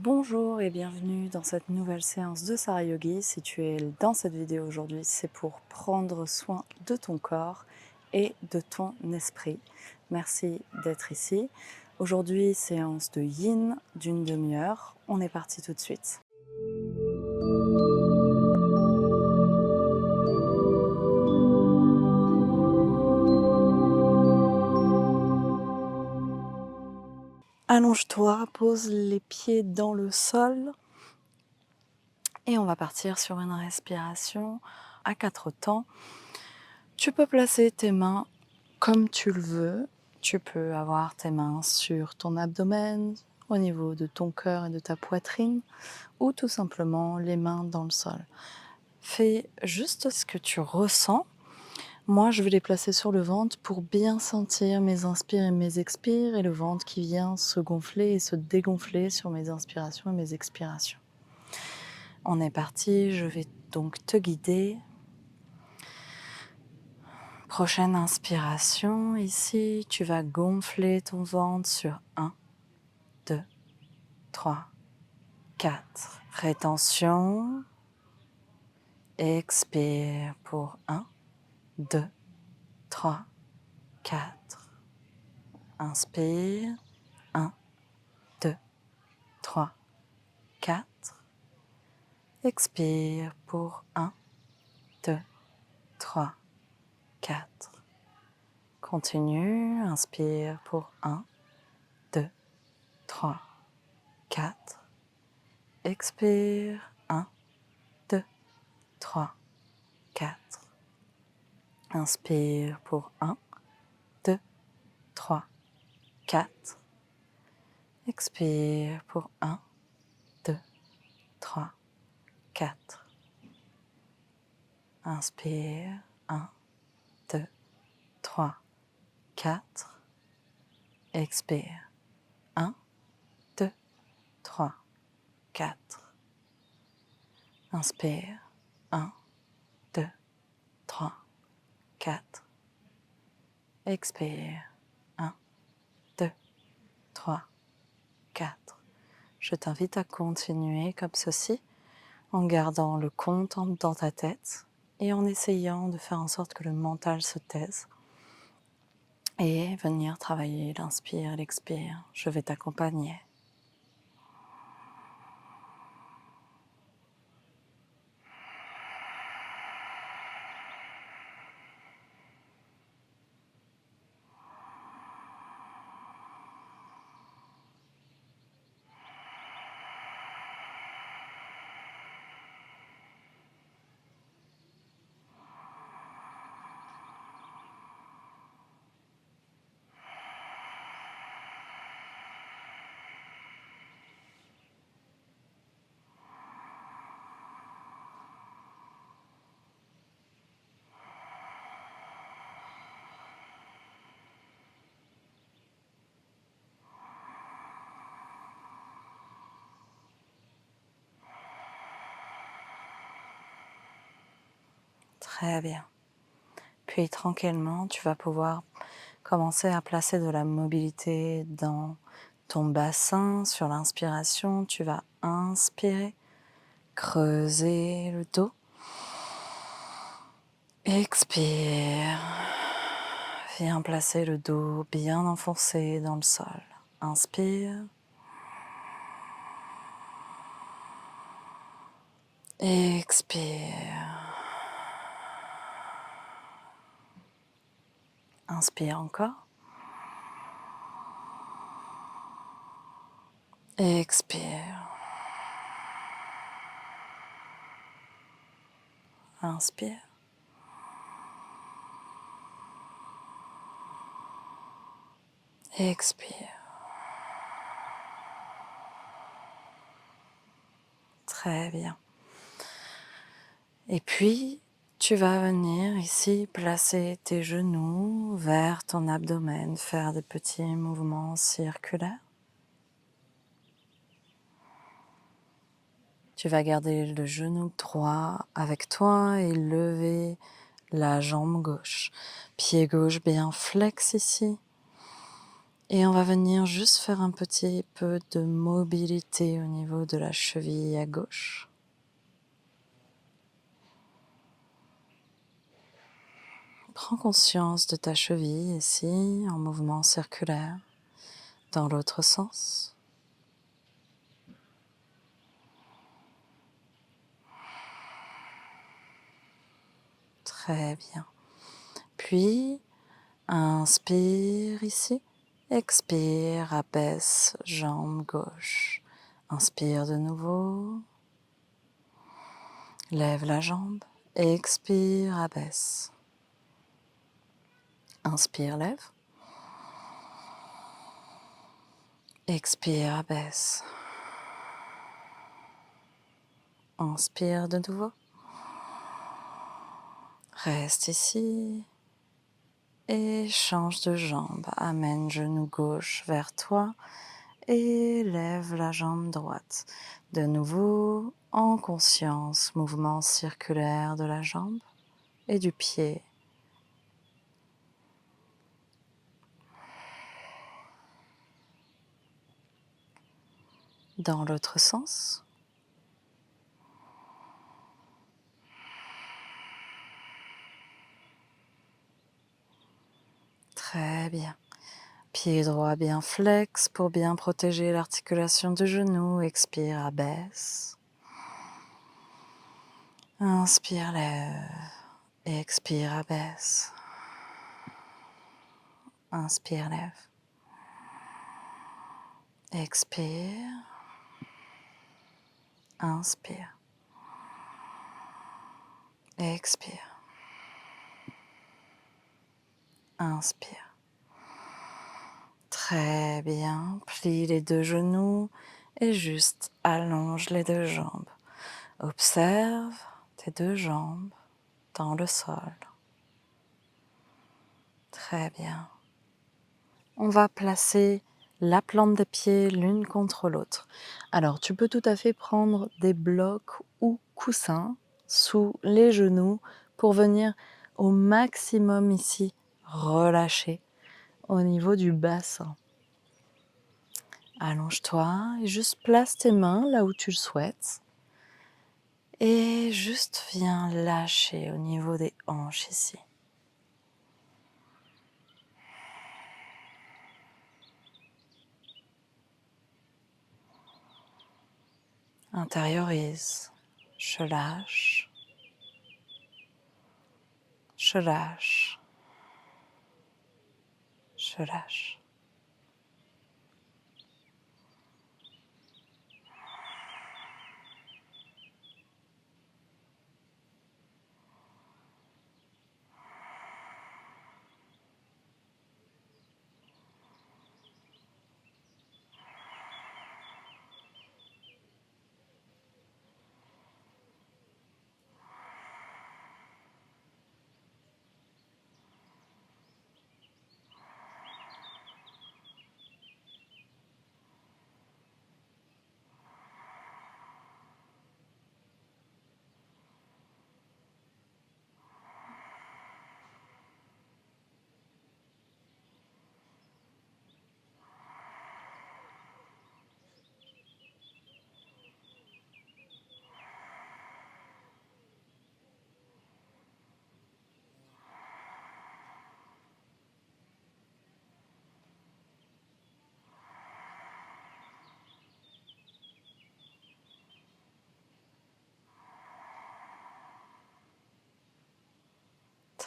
Bonjour et bienvenue dans cette nouvelle séance de Sara Yogi. Si tu es dans cette vidéo aujourd'hui, c'est pour prendre soin de ton corps et de ton esprit. Merci d'être ici. Aujourd'hui, séance de Yin d'une demi-heure. On est parti tout de suite. Allonge-toi, pose les pieds dans le sol et on va partir sur une respiration à 4 temps. Tu peux placer tes mains comme tu le veux. Tu peux avoir tes mains sur ton abdomen, au niveau de ton cœur et de ta poitrine, ou tout simplement les mains dans le sol. Fais juste ce que tu ressens. Moi, je vais les placer sur le ventre pour bien sentir mes inspires et mes expires, et le ventre qui vient se gonfler et se dégonfler sur mes inspirations et mes expirations. On est parti, je vais donc te guider. Prochaine inspiration, ici, tu vas gonfler ton ventre sur 1, 2, 3, 4. Rétention. Expire pour 1, 2, 3, 4. Inspire. 1, 2, 3, 4. Expire pour 1, 2, 3, 4. Continue. Inspire pour 1, 2, 3, 4. Expire. 1, 2, 3, 4. Inspire pour 1, 2, 3, 4. Expire pour 1, 2, 3, 4. Inspire. 1, 2, 3, 4. Expire. 1, 2, 3, 4. Inspire. 1, 2, 3, 4. Expire. 1, 2, 3, 4. Je t'invite à continuer comme ceci, en gardant le compte dans ta tête et en essayant de faire en sorte que le mental se taise et venir travailler l'inspire, l'expire. Je vais t'accompagner. Très bien. Puis tranquillement, tu vas pouvoir commencer à placer de la mobilité dans ton bassin. Sur l'inspiration, tu vas inspirer, creuser le dos. Expire. Viens placer le dos bien enfoncé dans le sol. Inspire. Expire. Inspire encore. Expire. Inspire. Expire. Très bien. Et puis, tu vas venir ici placer tes genoux vers ton abdomen, faire des petits mouvements circulaires. Tu vas garder le genou droit avec toi et lever la jambe gauche. Pied gauche bien flex ici. Et on va venir juste faire un petit peu de mobilité au niveau de la cheville à gauche. Prends conscience de ta cheville ici, en mouvement circulaire, dans l'autre sens. Très bien. Puis, inspire ici. Expire, abaisse, jambe gauche. Inspire de nouveau. Lève la jambe. Expire, abaisse. Inspire, lève. Expire, abaisse. Inspire de nouveau. Reste ici. Et change de jambe. Amène genou gauche vers toi. Et lève la jambe droite. De nouveau, en conscience, mouvement circulaire de la jambe et du pied. Dans l'autre sens. Très bien. Pied droit bien flex pour bien protéger l'articulation du genou. Expire, abaisse. Inspire, lève. Expire, abaisse. Inspire, lève. Expire. Inspire. Expire. Inspire. Très bien. Plie les deux genoux et juste allonge les deux jambes. Observe tes deux jambes dans le sol. Très bien. On va placer la plante des pieds l'une contre l'autre. Alors, tu peux tout à fait prendre des blocs ou coussins sous les genoux pour venir au maximum ici relâcher au niveau du bassin. Allonge-toi et juste place tes mains là où tu le souhaites. Et juste viens lâcher au niveau des hanches ici. Intériorise. Je lâche. Je lâche. Je lâche.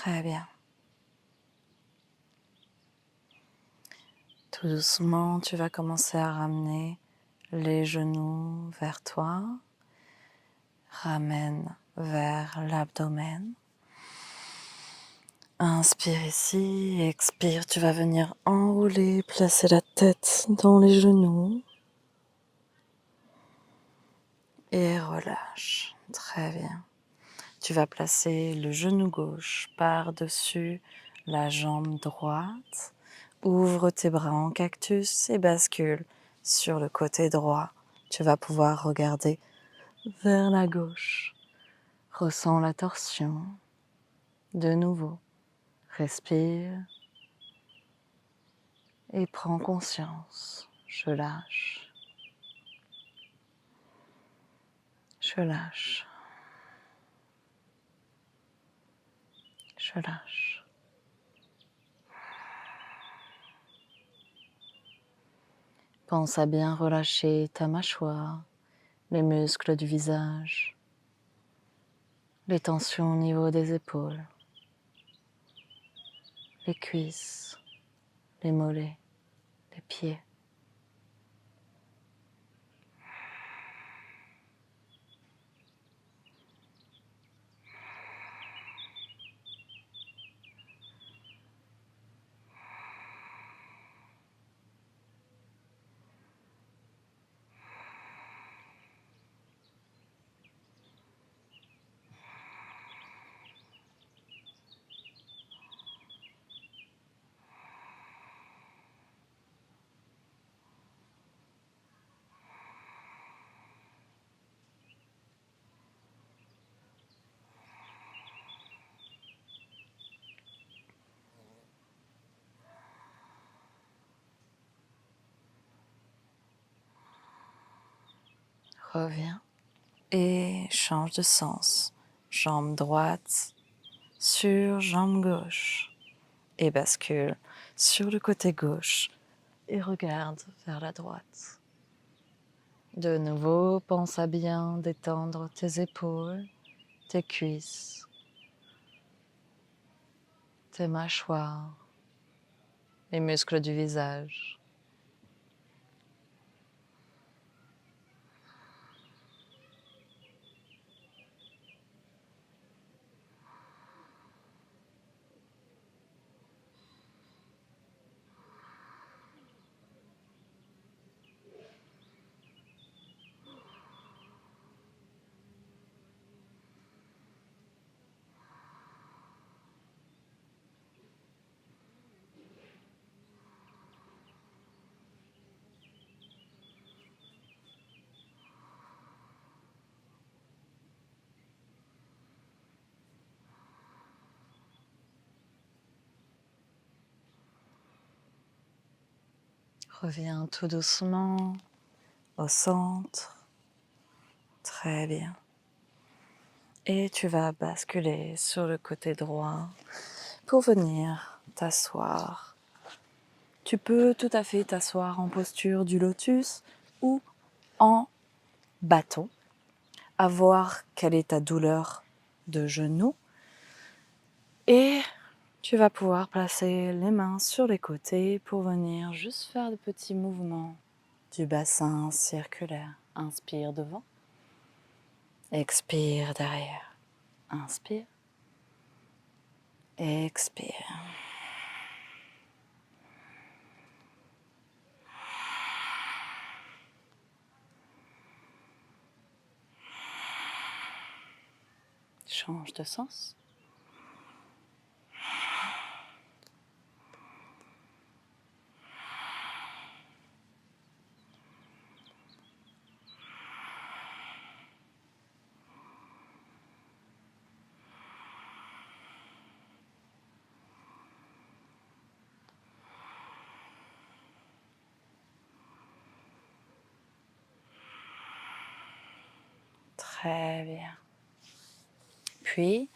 Très bien. Tout doucement, tu vas commencer à ramener les genoux vers toi. Ramène vers l'abdomen. Inspire ici, expire, tu vas venir enrouler, placer la tête dans les genoux. Et relâche. Très bien. Tu vas placer le genou gauche par-dessus la jambe droite. Ouvre tes bras en cactus et bascule sur le côté droit. Tu vas pouvoir regarder vers la gauche. Ressens la torsion. De nouveau, respire et prends conscience. Je lâche. Je lâche. Je lâche. Pense à bien relâcher ta mâchoire, les muscles du visage, les tensions au niveau des épaules, les cuisses, les mollets, les pieds. Reviens et change de sens. Jambe droite sur jambe gauche et bascule sur le côté gauche et regarde vers la droite. De nouveau, pense à bien détendre tes épaules, tes cuisses, tes mâchoires, les muscles du visage. Reviens tout doucement au centre. Très bien. Et tu vas basculer sur le côté droit pour venir t'asseoir. Tu peux tout à fait t'asseoir en posture du lotus ou en bâton, à voir quelle est ta douleur de genou. Et tu vas pouvoir placer les mains sur les côtés pour venir juste faire de petits mouvements du bassin circulaire. Inspire devant, expire derrière. Inspire, expire. Change de sens. Très bien. Puis,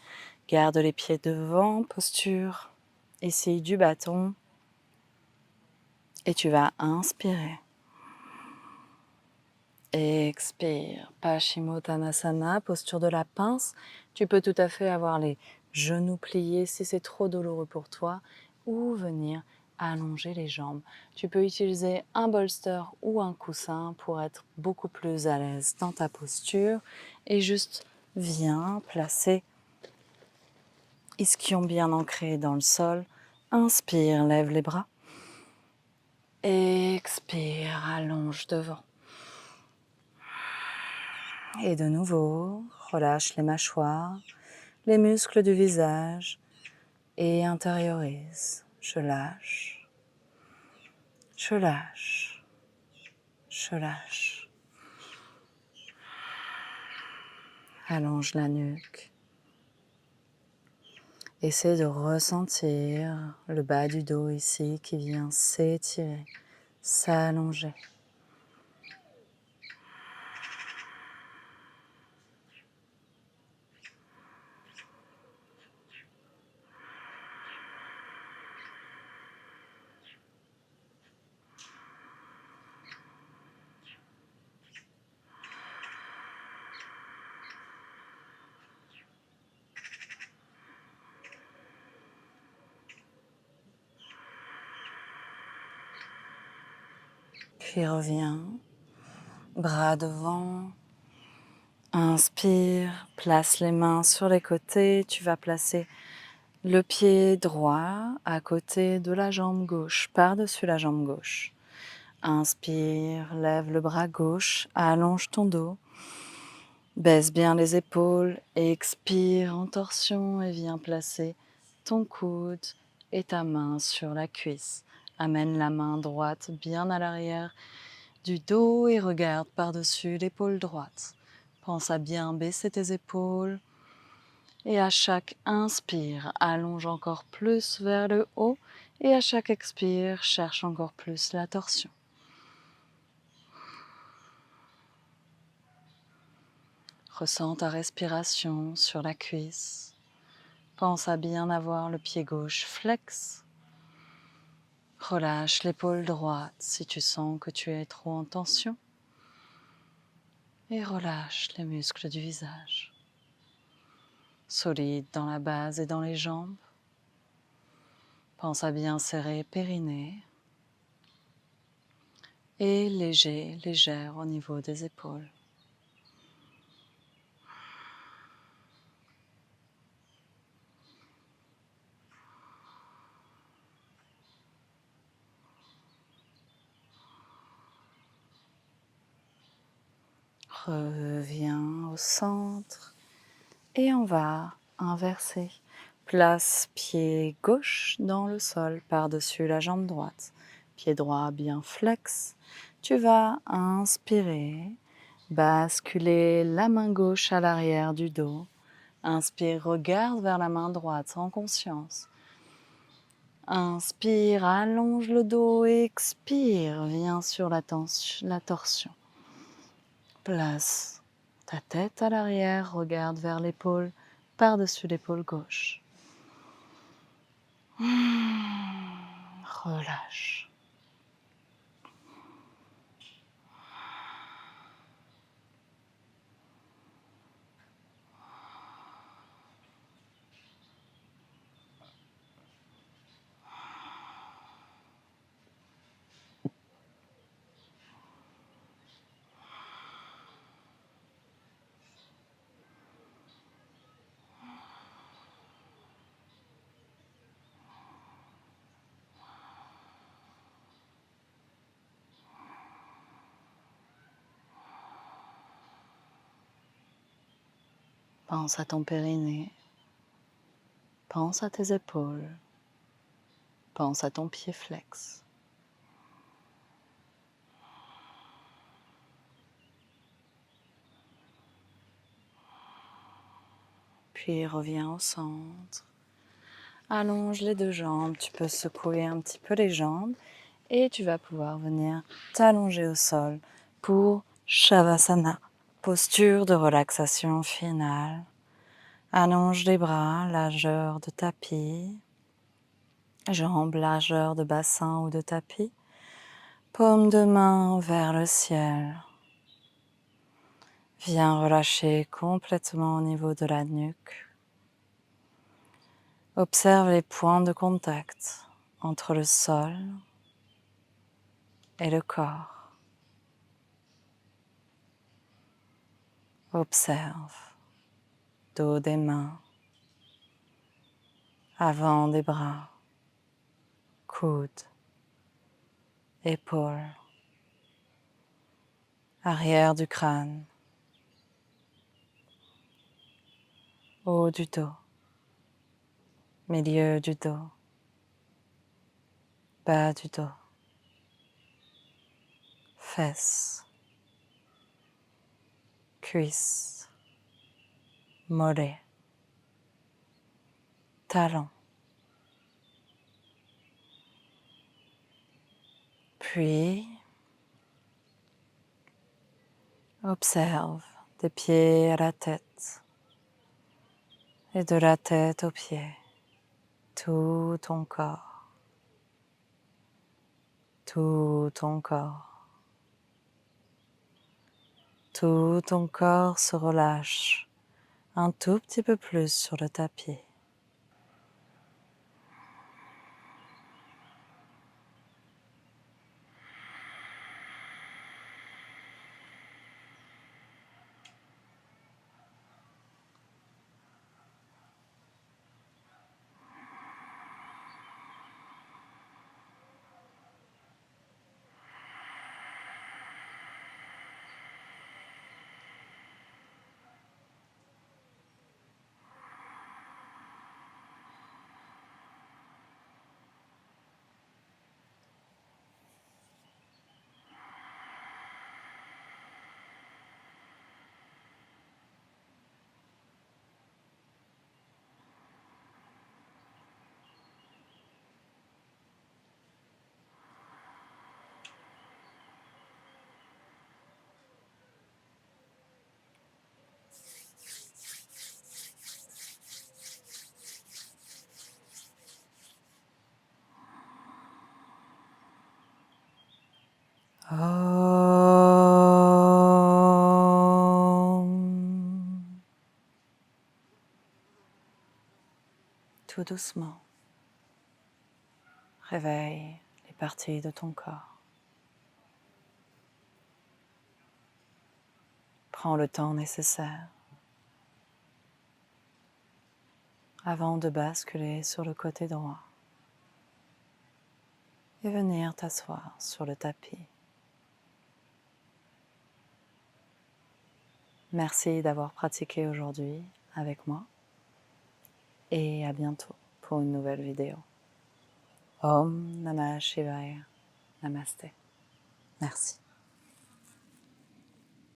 garde les pieds devant, posture ici du bâton. Et tu vas inspirer. Expire. Paschimottanasana, posture de la pince. Tu peux tout à fait avoir les genoux pliés si c'est trop douloureux pour toi ou venir allonger les jambes. Tu peux utiliser un bolster ou un coussin pour être beaucoup plus à l'aise dans ta posture et juste viens placer ischion bien ancré dans le sol. Inspire, lève les bras. Expire, allonge devant. Et de nouveau, relâche les mâchoires, les muscles du visage et intériorise. Je lâche, je lâche, je lâche. Allonge la nuque. Essaie de ressentir le bas du dos ici qui vient s'étirer, s'allonger. Puis reviens, bras devant. Inspire, place les mains sur les côtés. Tu vas placer le pied droit à côté de la jambe gauche, par-dessus la jambe gauche. Inspire, lève le bras gauche, allonge ton dos. Baisse bien les épaules, expire en torsion et viens placer ton coude et ta main sur la cuisse. Amène la main droite bien à l'arrière du dos et regarde par-dessus l'épaule droite. Pense à bien baisser tes épaules et à chaque inspire, allonge encore plus vers le haut et à chaque expire, cherche encore plus la torsion. Ressens ta respiration sur la cuisse. Pense à bien avoir le pied gauche flex. Relâche l'épaule droite si tu sens que tu es trop en tension. Et relâche les muscles du visage. Solide dans la base et dans les jambes. Pense à bien serrer périnée. Et léger, légère au niveau des épaules. Reviens au centre et on va inverser. Place pied gauche dans le sol par-dessus la jambe droite. Pied droit bien flex. Tu vas inspirer, basculer la main gauche à l'arrière du dos. Inspire, regarde vers la main droite sans conscience. Inspire, allonge le dos, expire, viens sur la torsion. Place ta tête à l'arrière, regarde vers l'épaule, par-dessus l'épaule gauche. Relâche. Pense à ton périnée. Pense à tes épaules. Pense à ton pied flex. Puis reviens au centre. Allonge les deux jambes. Tu peux secouer un petit peu les jambes. Et tu vas pouvoir venir t'allonger au sol pour Shavasana. Posture de relaxation finale. Allonge les bras, largeur de tapis. Jambes, largeur de bassin ou de tapis. Paume de main vers le ciel. Viens relâcher complètement au niveau de la nuque. Observe les points de contact entre le sol et le corps. Observe dos des mains, avant des bras, coudes, épaules, arrière du crâne, haut du dos, milieu du dos, bas du dos, fesses, cuisses, mollets, talons. Puis, observe des pieds à la tête et de la tête aux pieds, tout ton corps, tout ton corps. Tout ton corps se relâche un tout petit peu plus sur le tapis. Tout doucement, réveille les parties de ton corps. Prends le temps nécessaire avant de basculer sur le côté droit et venir t'asseoir sur le tapis. Merci d'avoir pratiqué aujourd'hui avec moi et à bientôt pour une nouvelle vidéo. Om Namah Shivaya. Namasté. Merci.